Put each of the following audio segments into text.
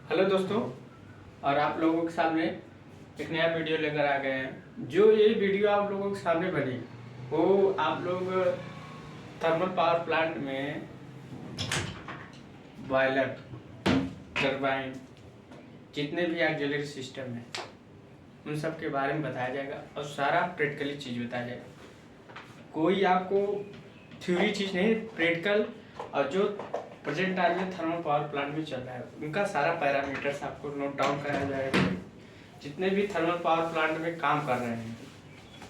Hello दोस्तों, और आप लोगों के सामने एक नया वीडियो लेकर आ गए हैं। जो ये वीडियो आप लोगों के सामने बनी वो आप लोग थर्मल पावर प्लांट में बॉयलर, टरबाइन, जितने भी ऑक्सिलरी सिस्टम है उन सब के बारे में बताया जाएगा और सारा प्रैक्टिकली चीज़ बताया जाएगा। कोई आपको थ्योरी चीज़ नहीं, प्रैक्टिकल। और जो प्रेजेंट टाइम में थर्मल पावर प्लांट में चल रहा है उनका सारा पैरामीटर्स आपको नोट डाउन कराया जाएगा। जितने भी थर्मल पावर प्लांट में काम कर रहे हैं,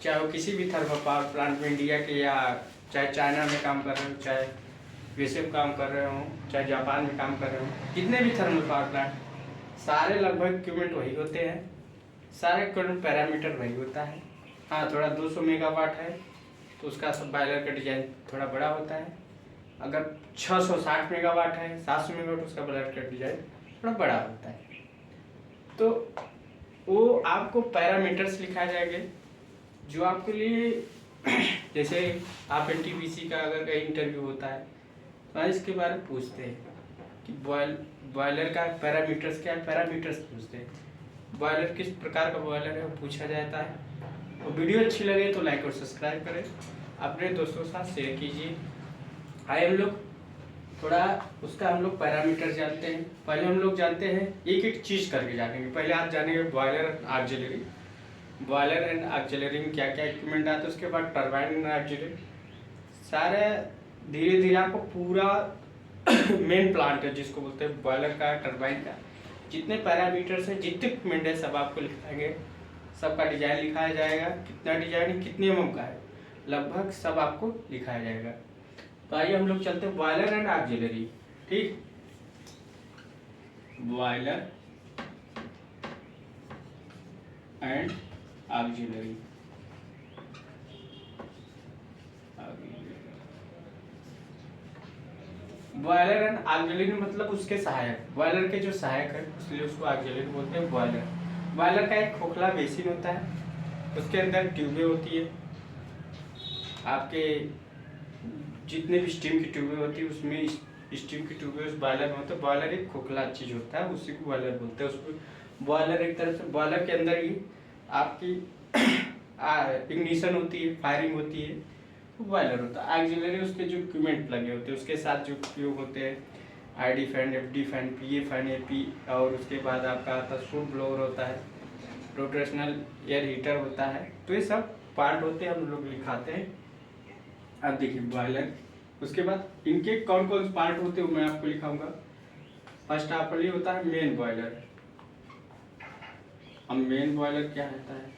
चाहे वो किसी भी थर्मल पावर प्लांट में इंडिया के या चाहे चाइना में काम कर रहे हो, चाहे यूएसए में काम कर रहे हो, चाहे जापान में काम कर रहे हो, जितने भी थर्मल पावर प्लांट सारे लगभग इक्विपमेंट वही होते हैं, सारे इक्विपमेंट पैरामीटर वही होता है। हाँ, थोड़ा 200 मेगावाट है तो उसका सब बॉयलर का डिजाइन थोड़ा बड़ा होता है। अगर 660 मेगावाट है, 700 मेगावाट, उसका बॉयलर का डिजाइन थोड़ा बड़ा होता है। तो वो आपको पैरामीटर्स लिखा जाएंगे जो आपके लिए जैसे आप एनटीपीसी का अगर कहीं इंटरव्यू होता है तो इसके बारे में पूछते हैं कि बॉयलर का पैरामीटर्स क्या है, पैरामीटर्स पूछते हैं। बॉयलर किस प्रकार का बॉयलर है वो पूछा जाता है। तो वीडियो अच्छी लगे तो लाइक और सब्सक्राइब करें, अपने दोस्तों के साथ शेयर कीजिए। आइए हम लोग थोड़ा उसका हम लोग पैरामीटर जानते हैं। पहले हम लोग जानते हैं एक एक चीज़ करके जानेंगे। पहले आप जानेंगे boiler and auxiliary, boiler and auxiliary में क्या क्या इक्विपमेंट आता है। उसके बाद टरबाइन एंड ऑक्सिलरी, सारे धीरे धीरे आपको पूरा मेन प्लांट है जिसको बोलते हैं बॉयलर का, टरबाइन का, जितने पैरामीटर्स हैं, जितने इक्विपमेंट है सब आपको लिखाएंगे। सबका डिजाइन लिखाया जाएगा, कितना डिजाइन कितने एमएम का है लगभग सब आपको लिखाया जाएगा। तो आइए हम लोग चलते हैं बॉयलर एंड ऑक्सिलरी। ठीक, boiler and auxiliary. Boiler and auxiliary मतलब उसके सहायक, बॉयलर के जो सहायक है इसलिए उसको ऑक्सिलरी बोलते हैं। बॉयलर, बॉयलर का एक खोखला बेसिन होता है, उसके अंदर ट्यूबें होती है। आपके जितने भी स्टीम की ट्यूबें होती है उसमें स्टीम की ट्यूबें उस बॉयलर में होता है। बॉयलर एक खोखला चीज़ होता है, उसी को बॉयलर बोलते हैं। उसको बॉयलर एक तरह से बॉयलर के अंदर ही आपकी इग्निशन होती है, फायरिंग होती है, वो बॉयलर होता है। ऑक्सिलरी उसके जो इक्विपमेंट लगे होते हैं उसके साथ जो उपयोग होते हैं, आईडी फैन, एफडी फैन, पीए फैन, एपी, और उसके बाद आपका आता है सूट ब्लोअर होता है, रोटेशनल एयर हीटर होता है। तो ये सब पार्ट होते हैं, हम लोग लिखाते हैं। अब देखिए बॉयलर, उसके बाद इनके कौन कौन से पार्ट होते हैं मैं आपको लिखाऊंगा। फर्स्ट आपके लिए होता है मेन बॉयलर। अब मेन बॉयलर क्या होता है,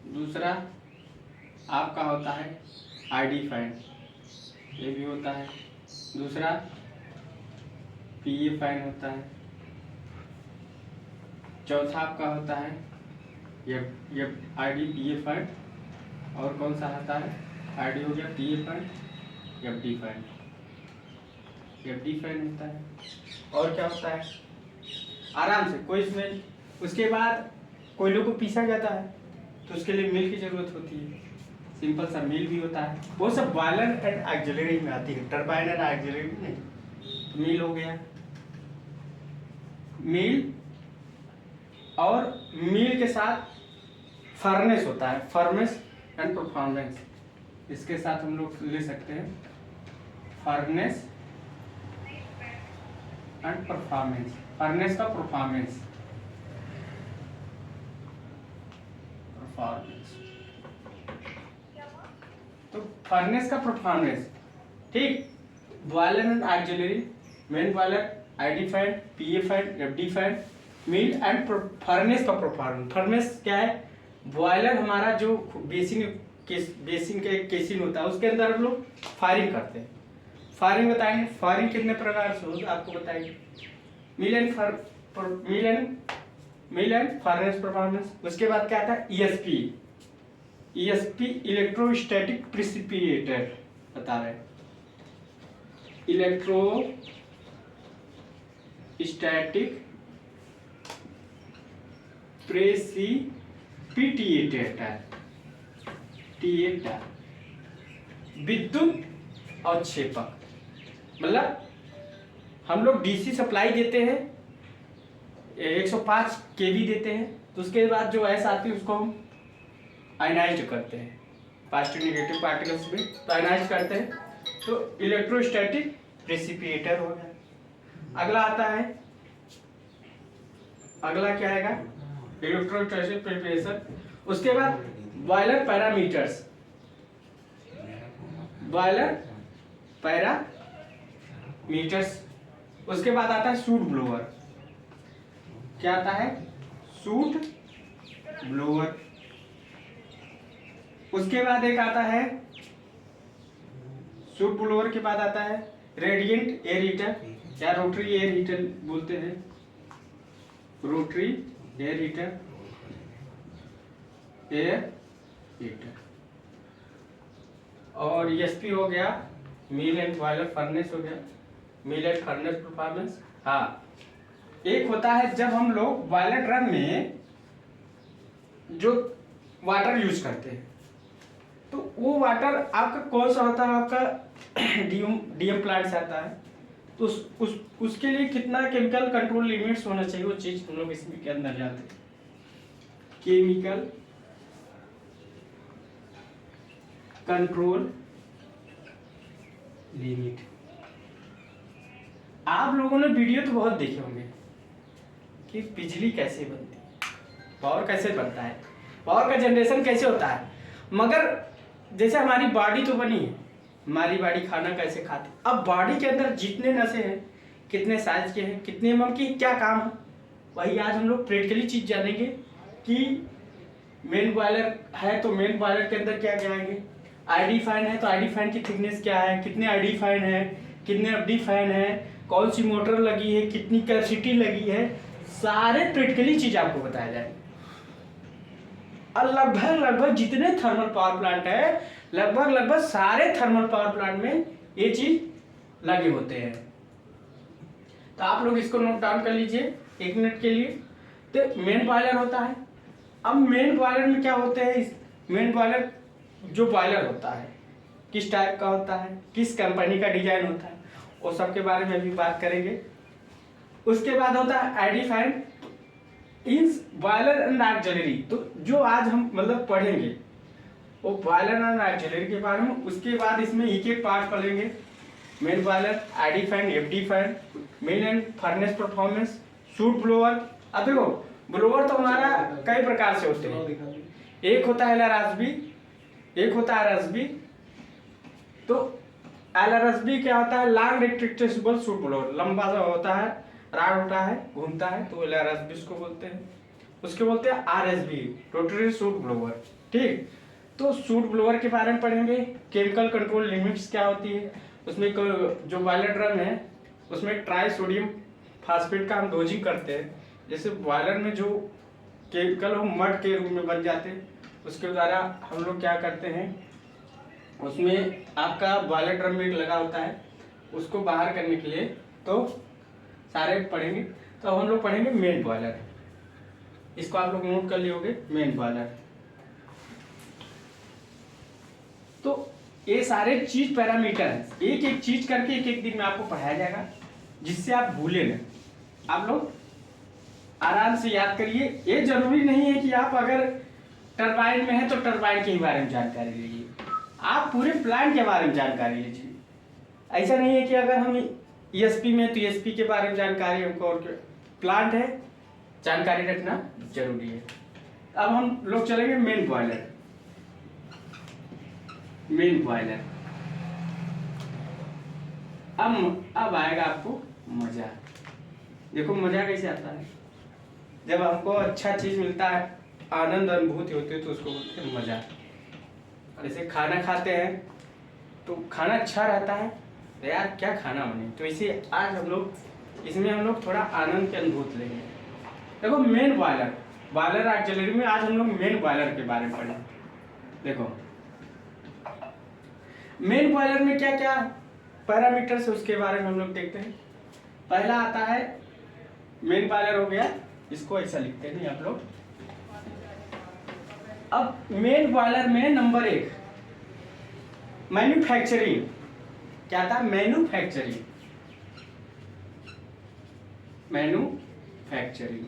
दूसरा आपका होता है आईडी फैन, ये भी होता है। दूसरा पीए फैन होता है। चौथा आपका होता है ये आईडी पीए फैन, और कौन सा आता है, आईडी हो गया, PA fan, FD fan, FD fan होता है। और क्या होता है, आराम से कोई इसमें, उसके बाद कोयलों को पीसा जाता है तो उसके लिए मिल की जरूरत होती है, सिंपल सा मिल भी होता है। वो सब बॉयलर एंड ऑक्सिलरी में आती है, टरबाइन एंड ऑक्सिलरी में नहीं। तो मिल हो गया, मिल, और मिल के साथ फर्नेस होता है, फर्नेस एंड परफॉर्मेंस। इसके साथ हम लोग ले सकते हैं फर्नेस एंड परफॉर्मेंस। फर्नेस का परफॉर्मेंस, तो फर्नेस का परफॉर्मेंस, ठीक। Boiler and auxiliary, main boiler, ID fan, PA fan, FD fan, mill and furnace का परफॉर्मेंस। फर्नेस क्या है, बॉयलर हमारा जो बेसिन के केसिन होता है उसके अंदर हम लोग फायरिंग करते हैं। फायरिंग बताएंगे, फायरिंग कितने प्रकार से होगा आपको बताएंगे। मिल एंड फर्नेस परफॉर्मेंस। उसके बाद क्या आता है, ईएसपी, ईएसपी इलेक्ट्रोस्टैटिक प्रिसिपिटेटर बता रहे हैं, इलेक्ट्रोस्टैटिक प्रेसिपिटेटर, विद्युत अवक्षेपक। मतलब हम लोग डीसी सप्लाई देते हैं 105 केवी देते हैं। तो उसके बाद जो ऐस आती है उसको हम आयनाइज करते हैं, पॉजिटिव नेगेटिव पार्टिकल्स में तो आयनाइज करते हैं, तो इलेक्ट्रोस्टैटिक प्रेसिपिटेटर हो गया। अगला आता है, अगला क्या आएगा, इलेक्ट्रोस्टैटिक प्रेसिपिटेशन। उसके बाद बॉयलर पैरामीटर्स, बॉयलर पैरामीटर्स। उसके बाद आता है सूट ब्लोअर। क्या आता है, सूट ब्लोअर। उसके बाद एक आता है, सूट ब्लोअर के बाद आता है रेडिएंट एयर हीटर या रोटरी एयर हीटर बोलते हैं, rotary air heater, air heater. और ईएसपी हो गया, मिल एंड बॉयलर फर्नेस हो गया, मिल एंड फर्नेस परफॉर्मेंस। हाँ, एक होता है जब हम लोग बॉयलर ड्रम में जो वाटर यूज करते हैं, तो वो वाटर आपका कौन सा होता है, आपका डीएम प्लांट से आता है, तो उसके लिए कितना केमिकल कंट्रोल लिमिट्स होना चाहिए, वो चीज हम लोग इसमें के अंदर जानते हैं। Chemical control limit. आप लोगों ने वीडियो तो बहुत देखे होंगे कि बिजली कैसे बनती है, पावर कैसे बनता है, पावर का जनरेशन कैसे होता है, मगर जैसे हमारी बॉडी तो बनी है, हमारी बॉडी खाना कैसे खाती है, अब बॉडी के अंदर जितने नसें हैं, कितने साइज के हैं, कितने एमएम की, क्या काम है, वही आज हम लोग प्रैक्टिकली चीज जानेंगे कि मेन बॉयलर है तो मेन बॉयलर के अंदर क्या क्या आएंगे, आईडी फैन है तो आईडी फैन की थिकनेस क्या है, कितने आईडी फैन है, कितने एफडी फैन है, कौन सी मोटर लगी है, कितनी कैपेसिटी लगी है, सारे प्रैक्टिकली चीज आपको बताया जाए। और लगभग जितने थर्मल पावर प्लांट है, लगभग सारे थर्मल पावर प्लांट में ये चीज लगे होते हैं। तो आप लोग इसको नोट डाउन कर लीजिए 1 मिनट के लिए। तो मेन बॉयलर होता है। अब मेन बॉयलर में क्या होते हैं, मेन बॉयलर जो बॉयलर होता है किस टाइप का होता है, किस कंपनी का डिजाइन होता है, वो सब के बारे में भी बात करेंगे। उसके बाद होता है ID fan, in boiler and auxiliary. तो जो आज हम मतलब पढ़ेंगे वो बॉयलर एंड ऑक्सिलरी के बारे में। उसके बाद इसमें एक पार्ट पढ़ेंगे, main boiler, ID fan, FD fan, main and furnace performance, suit blower. अब देखो ब्लोअर तो हमारा कई प्रकार से होते हैं, एक होता है एलआरएसबी, एक होता है आरएसबी। तो एलआरएसबी क्या होता है, लॉन्ग रेक्टेबल सूट ब्लोअर, लंबा सा होता है, राड होता है, घूमता है, तो एलआरएसबी उसको बोलते हैं। उसके बोलते हैं आरएसबी, रोटरी सूट ब्लोअर। ठीक, तो सूट ब्लोअर के बारे में पढ़ेंगे, केमिकल कंट्रोल लिमिट्स क्या होती है, उसमें जो बॉयलर ड्रम है उसमें ट्राई सोडियम फास्फेट का हम डोजिंग करते हैं। जैसे बॉयलर में जो केमिकल हो मड के रूप में बन जाते हैं, उसके द्वारा हम लोग क्या करते हैं, उसमें आपका बॉयलर ड्रम में लगा होता है, उसको बाहर करने के लिए तो सारे पढ़ेंगे। तो हम लोग पढ़ेंगे मेन बॉयलर, इसको आप लोग नोट कर लियोगे, मेन बॉयलर। तो ये सारे चीज पैरामीटर हैं, एक एक चीज करके एक एक दिन में आपको पढ़ाया जाएगा, जिससे आप भूले ना, आप लोग आराम से याद करिए। ये जरूरी नहीं है कि आप अगर टरबाइन में है तो टरबाइन के ही बारे में जानकारी लीजिए, आप पूरे प्लांट के बारे में जानकारी लीजिए। ऐसा नहीं है कि अगर हम ईएसपी में तो ईएसपी के बारे में जानकारी हमको, और प्लांट है जानकारी रखना जरूरी है। अब हम लोग चलेंगे मेन बॉयलर। मेन बॉयलर अब आएगा आपको मजा। देखो मजा कैसे आता है, जब हमको अच्छा चीज मिलता है, आनंद अनुभूति होती है, तो उसको बोलते हैं मजा। जैसे खाना खाते हैं तो खाना अच्छा रहता है, तो यार क्या खाना बने, तो इसे आज हम लोग इसमें हम लोग थोड़ा आनंद की अनुभूति लेंगे। देखो मेन बॉयलर, बॉयलर ऑक्सिलरी में आज हम लोग मेन बॉयलर के बारे में पढ़ें। देखो मेन बॉयलर में क्या क्या पैरामीटर्स है उसके बारे में हम लोग देखते हैं। पहला आता है मेन बॉयलर हो गया, इसको ऐसा लिखते हैं आप लोग। अब मेन बॉयलर में नंबर 1 मैन्युफैक्चरिंग। क्या था, मैन्युफैक्चरिंग, मैन्युफैक्चरिंग।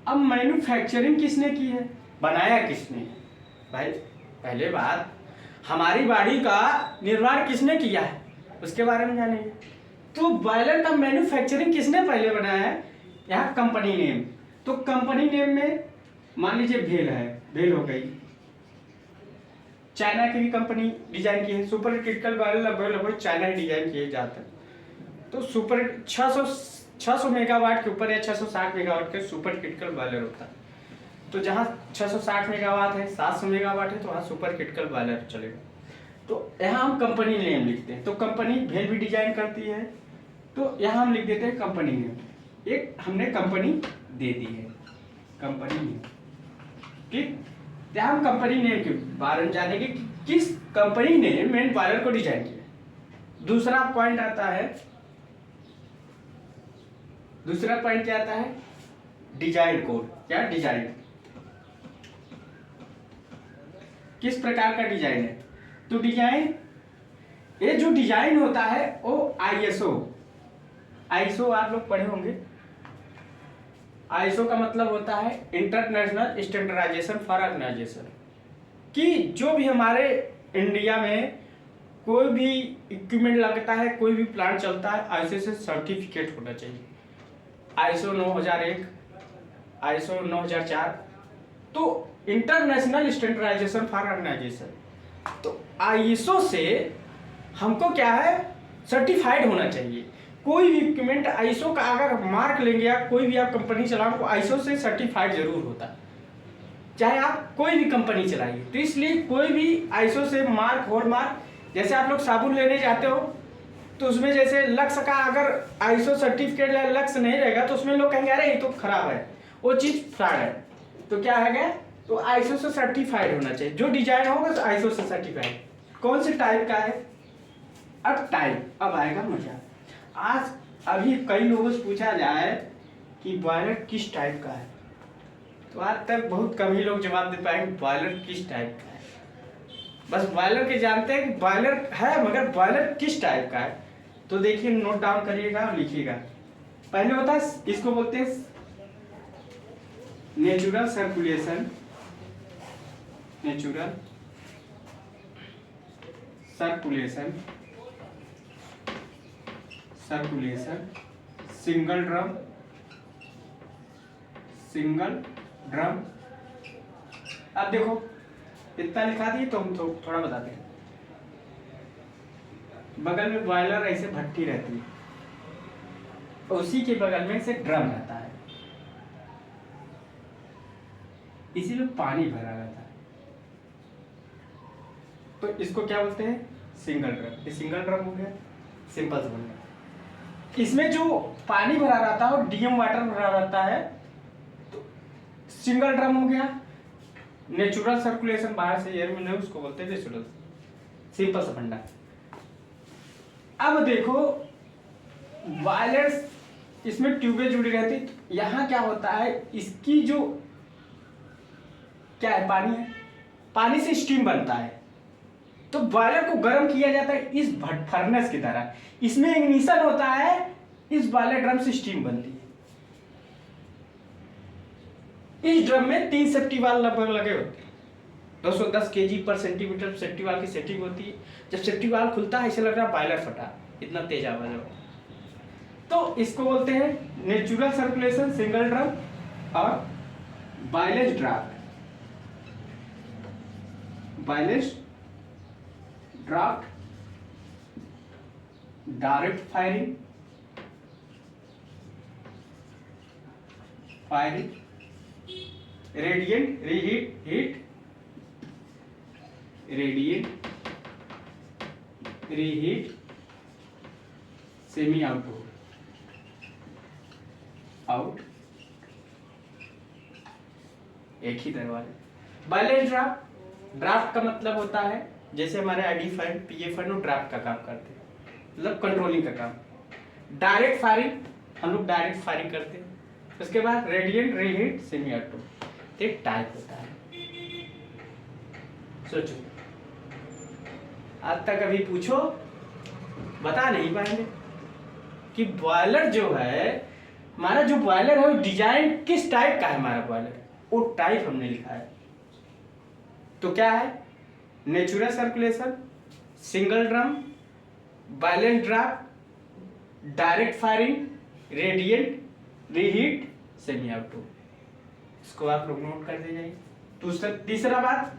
अब मैन्युफैक्चरिंग किसने की है, बनाया किसने है? भाई पहले बात, हमारी बॉडी का निर्माण किसने किया है उसके बारे में जानेंगे। तो बॉयलर का मैन्युफैक्चरिंग किसने पहले बनाया है, यहाँ कंपनी नेम। तो कंपनी नेम में मान लीजिए भेल है, भेल हो गई, चाइना की भी कंपनी डिजाइन की है। सुपर क्रिटिकल बॉयलर लगभग चाइना ही डिजाइन किए जाते हैं। तो सुपर 600 मेगावाट के ऊपर या 660 मेगावाट के सुपर क्रिटिकल बॉयलर होता है। तो जहाँ 660 मेगावाट है, 700 मेगावाट है, तो वहाँ सुपर क्रिटिकल बॉयलर चलेगा। तो यहाँ हम कंपनी नेम लिखते हैं। तो कंपनी भेल भी डिजाइन करती है, तो यहाँ हम लिख देते हैं कंपनी नेम। एक हमने कंपनी दे दी है, कंपनी नेम, ठीक। यहाँ हम कंपनी नेम के बारे में जानेंगे कि किस कंपनी ने मेन बॉयलर को डिजाइन किया। दूसरा पॉइंट आता है, दूसरा पॉइंट क्या आता है, डिजाइन कोड। क्या डिजाइन, किस प्रकार का डिजाइन है। तो डिजाइन, ये जो डिजाइन होता है वो आईएसओ आप लोग पढ़े होंगे। आईएसओ का मतलब होता है इंटरनेशनल स्टैंडर्डाइजेशन फॉर ऑर्गेनाइजेशन, कि जो भी हमारे इंडिया में कोई भी इक्विपमेंट लगता है, कोई भी प्लांट चलता है, आईएसओ से सर्टिफिकेट होना चाहिए। आईएसओ 9001, आईएसओ 9004, तो इंटरनेशनल स्टैंडर्डाइजेशन फॉर ऑर्गेनाइजेशन। तो आईएसओ से हमको क्या है, सर्टिफाइड होना चाहिए। कोई भी इक्विपमेंट आईएसओ का अगर मार्क लेंगे या कोई भी आप कंपनी चलाओ, तो आईएसओ से सर्टिफाइड जरूर होता है, चाहे आप कोई भी कंपनी चलाइए। तो इसलिए कोई भी आईएसओ से मार्क, हॉलमार्क, जैसे आप लोग साबुन लेने जाते हो तो उसमें जैसे लक्स का अगर आईएसओ सर्टिफिकेट या लक्स नहीं रहेगा तो उसमें लोग कहेंगे अरे ये तो खराब है, वो चीज़ फ्रॉड है। तो क्या है, तो आईएसओ से सर्टिफाइड होना चाहिए। जो डिजाइन होगा तो आईएसओ से सर्टिफाइड। कौन से टाइप का है, अब टाइप, अब आएगा मजा। आज अभी कई लोगों से पूछा जाए कि बॉयलर किस टाइप का है, तो आज तक बहुत कम ही लोग जवाब दे पाएंगे बॉयलर किस टाइप का है। बस बॉयलर के जानते हैं कि बॉयलर है, मगर बॉयलर किस टाइप का है। तो देखिए, नोट डाउन करिएगा और लिखिएगा। पहले होता है, इसको बोलते हैं natural circulation, natural circulation, circulation, single drum, single drum. अब देखो इतना लिखा दिए, तो हम थोड़ा बताते हैं। बगल में बॉयलर ऐसे भट्टी रहती है, उसी के बगल में से ड्रम रहता है, इसी में पानी भरा रहता है। तो इसको क्या बोलते हैं, सिंगल ड्रम। ये सिंगल ड्रम हो गया, सिंपल से बन गया। इसमें जो पानी भरा रहता है और डीएम वाटर भरा रहता है, तो सिंगल ड्रम हो गया। नेचुरल सर्कुलेशन, बाहर से एयर मिले उसको बोलते हैं नेचुरल, सिंपल सा फंडा। अब देखो वायरस, इसमें ट्यूबें जुड़ी रहती, तो यहाँ क्या होता है, इसकी जो क्या है, पानी है, पानी से स्टीम बनता है। तो बॉयलर को गर्म किया जाता है इस फर्नेस की तरह। इसमें इग्निशन होता है, इस बॉयलर ड्रम से स्टीम बनती है। इस ड्रम में 3 सेफ्टी वाल्व लगभग लगे होते हैं। 210 kg पर सेंटीमीटर सेफ्टी वाल्व की सेटिंग होती है। जब सेफ्टी वाल्व खुलता है ऐसे लग रहा है बॉयलर फटा, इतना तेज आवाज होता है। तो इसको बोलते हैं नेचुरल सर्कुलेशन, सिंगल ड्रम, और बायलेज ड्राफ्ट। बायलेज draught, direct firing, firing, radiant, reheat, heat, radiant, reheat, semi outdoor, out, एक ही दरवाजा। बायलेज ड्राफ्ट, ड्राफ्ट का मतलब होता है जैसे हमारे आईडी फंड, पीए फंड ड्राफ्ट का काम करते हैं, मतलब कंट्रोलिंग का काम। डायरेक्ट फायरिंग, हम लोग डायरेक्ट फायरिंग करते हैं। उसके बाद रेडिएंट, रीहीट, सेमी ऑटो, एक टाइप होता है। सोचो, आज तक अभी पूछो बता नहीं पाएंगे कि बॉयलर जो है हमारा जो बॉयलर है वो डिजाइन किस टाइप का है, हमारा बॉयलर वो टाइप हमने लिखा है। तो क्या है, natural circulation, single drum, violent draft, direct firing, radiant, reheat, semi auto. इसको आप लोग नोट कर दीजिए। तीसरा बात,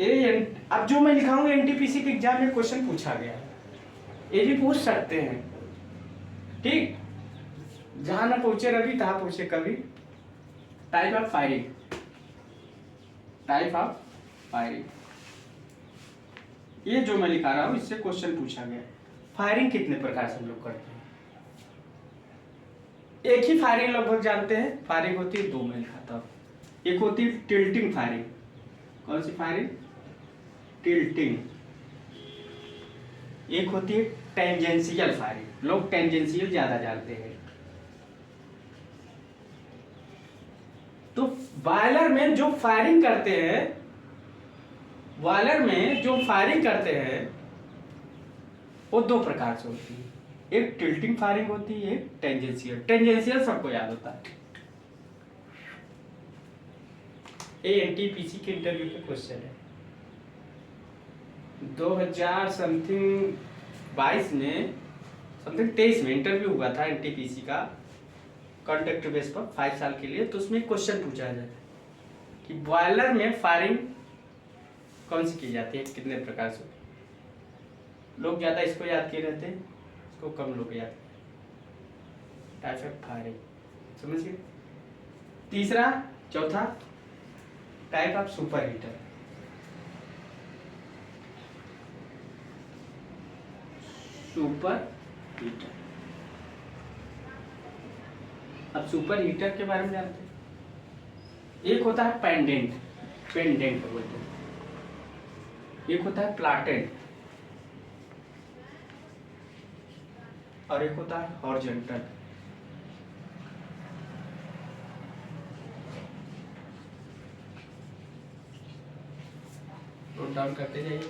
ये अब जो मैं लिखाऊंगा एनटीपीसी के एग्जाम में क्वेश्चन पूछा गया, ये भी पूछ सकते हैं, ठीक। जहां ना पूछे रवि तहां पूछे कभी। Type of firing, type of firing, ये जो मैं लिखा रहा हूं इससे क्वेश्चन पूछा गया। फायरिंग कितने प्रकार से हम लोग करते हैं? एक ही फायरिंग लगभग जानते हैं, फायरिंग होती है दो, मैं लिखाता हूं। एक होती है टिल्टिंग फायरिंग। कौन सी फायरिंग? टिल्टिंग। एक होती है टेंजेंशियल फायरिंग, लोग टेंजेंशियल ज्यादा जानते हैं। तो बॉयलर में जो फायरिंग करते हैं, बॉयलर में जो फायरिंग करते हैं वो दो प्रकार से होती है, एक टिल्टिंग फायरिंग होती है, एक टेंजेंशियल। टेंजेंशियल सबको याद होता है, ये एनटीपीसी के इंटरव्यू के क्वेश्चन है। 2000 समथिंग 22 में, समथिंग 23 में इंटरव्यू हुआ था एनटीपीसी का कॉन्ट्रैक्ट बेस पर 5 साल के लिए। तो उसमें क्वेश्चन पूछा जाता है कि बॉयलर में फायरिंग कौन सी की जाती है, कितने प्रकार से। लोग ज्यादा इसको याद किए रहते हैं, इसको कम लोग याद। टाइप ऑफ फायरिंग समझ गए। तीसरा, चौथा, type of super heater. Super heater, अब सुपर हीटर के बारे में जानते हैं। एक होता है पेंडेंट, पेंडेंट बोलते हैं। एक होता है प्लाटेंट और एक होता है हॉरिजॉन्टल। नोट डाउन करते जाइए।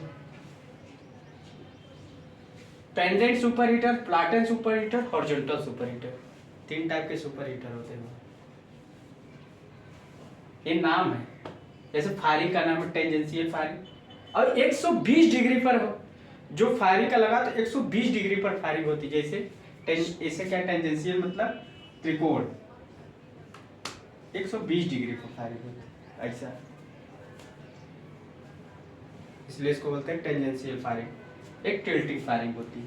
Pendant super heater, platen super heater, horizontal super heater, 3 type के सुपर हीटर होते हैं। ये नाम है, जैसे फायरिंग का नाम है टेंजेंशियल फायरिंग, और 120 डिग्री पर हो जो फायरिंग का लगा तो 120 डिग्री पर फायरिंग होती है। जैसे इसे क्या, टेंजेंशियल मतलब त्रिकोण, 120 डिग्री पर फायरिंग होती है ऐसा, इसलिए इसको बोलते हैं टेंजेंशियल फायरिंग। एक टिल्टिंग फायरिंग होती है,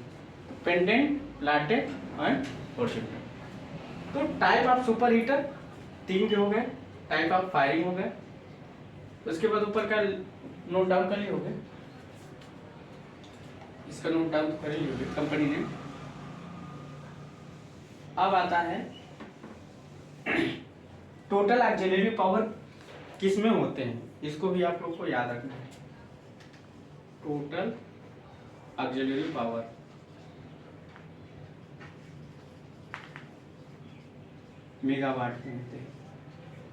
पेंडेंट, प्लाटेंट एंड हॉरिजॉन्टल। तो टाइप ऑफ सुपर हीटर 3 के हो गए, टाइप ऑफ फायरिंग हो गए। उसके बाद ऊपर का नोट डाउन कर लिए हो गए, इसका नोट डाउन तो कर ही होगे कंपनी ने। अब आता है टोटल ऑक्सिलरी पावर किस में होते हैं, इसको भी आप लोग को याद रखना है। टोटल ऑक्सिलरी पावर मेगावाट में होते हैं।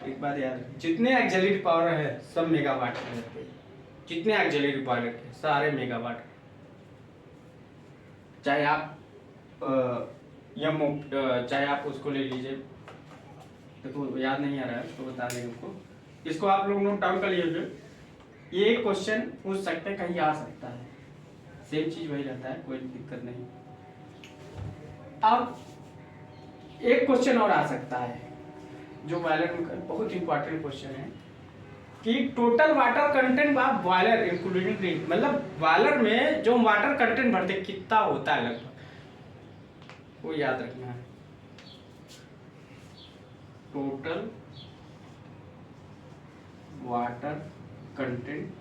एक बात याद रखें, जितने ऑक्सिलरी पावर है सब मेगावाट में होते हैं। जितने ऑक्सिलरी पावर के सारे मेगावाट। चाहे आप चाहे आप उसको ले लीजिए, देखो याद नहीं आ रहा है तो बता देंगे उसको। इसको आप लोग नोट डाउन कर लीजिए, ये क्वेश्चन पूछ सकते हैं, कहीं आ सकता है, सेम चीज वही रहता है, कोई दिक्कत नहीं। अब एक क्वेश्चन और आ सकता है जो बॉयलर में बहुत इंपॉर्टेंट क्वेश्चन है कि total water content of boiler including, मतलब बॉयलर में जो वाटर कंटेंट भरते कितना होता है लगभग, वो याद रखना है। Total water content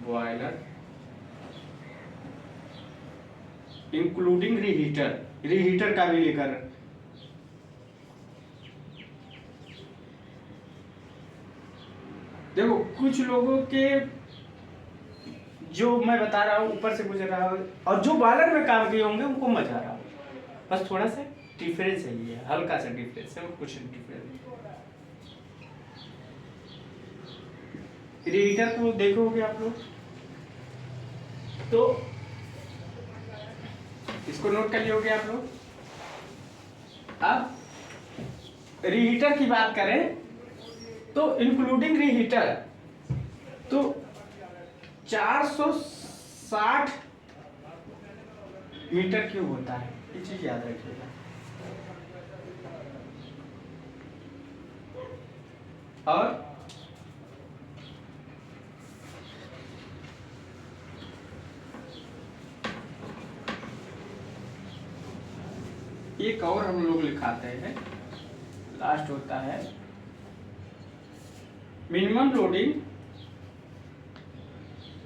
boiler including reheater, reheater का भी लेकर। देखो कुछ लोगों के जो मैं बता रहा हूँ ऊपर से गुजर रहा हूँ, और जो बॉयलर में काम किए होंगे उनको मजा आ रहा हो, बस थोड़ा सा डिफरेंस है, ये हल्का सा डिफरेंस है, कुछ डिफरेंस। रीहीटर को देखोगे आप लोग तो इसको नोट कर लियोगे आप लोग। अब रीहीटर की बात करें तो इंक्लूडिंग रीहीटर तो 460 मीटर क्यूब होता है, ये चीज याद रखिएगा। और एक और हम लोग लिखाते हैं, लास्ट होता है मिनिमम लोडिंग।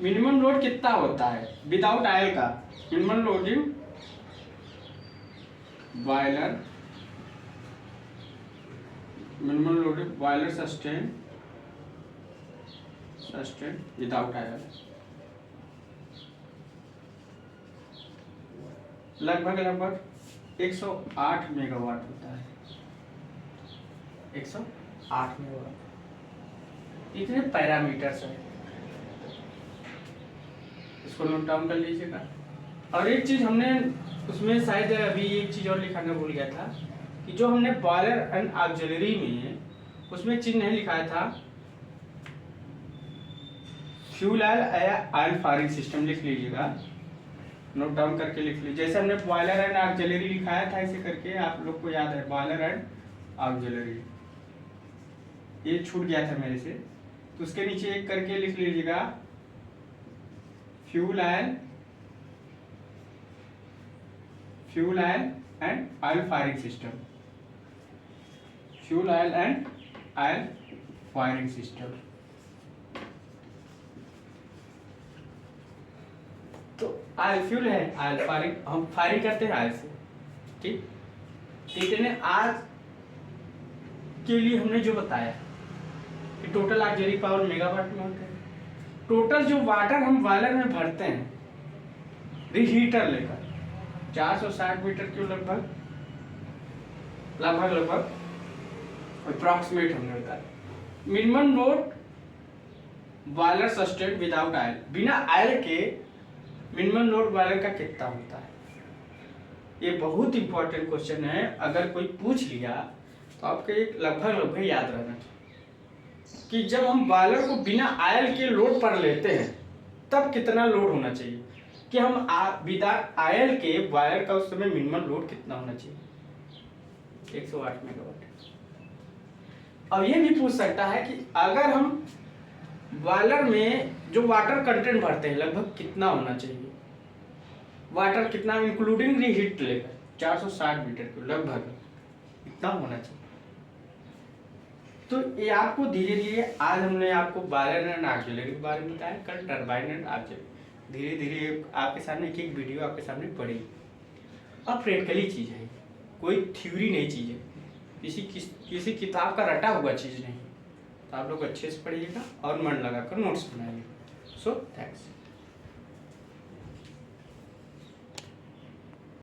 मिनिमम लोड कितना होता है विदाउट आयल का? Minimum loading boiler, minimum loading boiler sustain without oil लगभग 108 मेगावाट होता है। 108 मेगावाट। इतने पैरामीटर्स हैं, इसको नोट डाउन कर लीजिएगा। और एक चीज हमने उसमें शायद अभी एक चीज और लिखाना भूल गया था कि जो हमने बॉयलर एंड ऑक्सिलरी में उसमें चीज नहीं लिखाया था, फ्यूल ऑयल फायरिंग सिस्टम लिख लीजिएगा, नोट डाउन करके लिख लीजिए। जैसे हमने बॉयलर एंड ऑक्सिलरी लिखाया था ऐसे करके, आप लोग को याद है बॉयलर एंड ऑक्सिलरी, ये छूट गया था मेरे से, तो उसके नीचे एक करके लिख लीजिएगा fuel oil and oil firing system, fuel oil and oil firing system. तो ऑयल फ्यूल है, ऑयल फायरिंग, हम फायरिंग करते हैं ऑयल से, ठीक। तो इतने आज के लिए हमने जो बताया कि टोटल ऑक्सिलरी पावर मेगावाट में होते हैं। टोटल जो वाटर हम बॉयलर में भरते हैं रीहीटर लेकर 460 मीटर क्यूब लगभग अप्रॉक्सीमेट हमने बताया। Minimum load boiler sustain without oil, बिना ऑयल के मिनिमम लोड बॉयलर का कितना होता है? ये बहुत इंपॉर्टेंट क्वेश्चन है, अगर कोई पूछ लिया तो आपको एक लगभग याद रहना चाहिए कि जब हम बॉयलर को बिना ऑयल के लोड पर लेते हैं तब कितना लोड होना चाहिए, कि हम बिना ऑयल के बॉयलर का उस समय मिनिमम लोड कितना होना चाहिए? 108 मेगावाट। अब ये भी पूछ सकता है कि अगर हम बॉयलर में जो वाटर कंटेंट भरते हैं लगभग कितना होना चाहिए? वाटर कितना इंक्लूडिंग रीहीट लेकर 460 मीटर को लगभग इतना होना चाहिए। तो ये आपको धीरे धीरे, आज हमने आपको बॉयलर एंड ऑक्सिलरी के बारे में बताया, कल टरबाइन एंड ऑक्सिलरी, धीरे धीरे आपके सामने एक वीडियो आपके सामने पड़ेगी। अब प्रैक्टिकली चीज़ है, कोई थ्योरी नहीं चीज़ है, किसी किताब का रटा हुआ चीज़ नहीं। तो आप लोग अच्छे से पढ़िएगा और मन लगाकर नोट्स बनाइएगा। So thanks.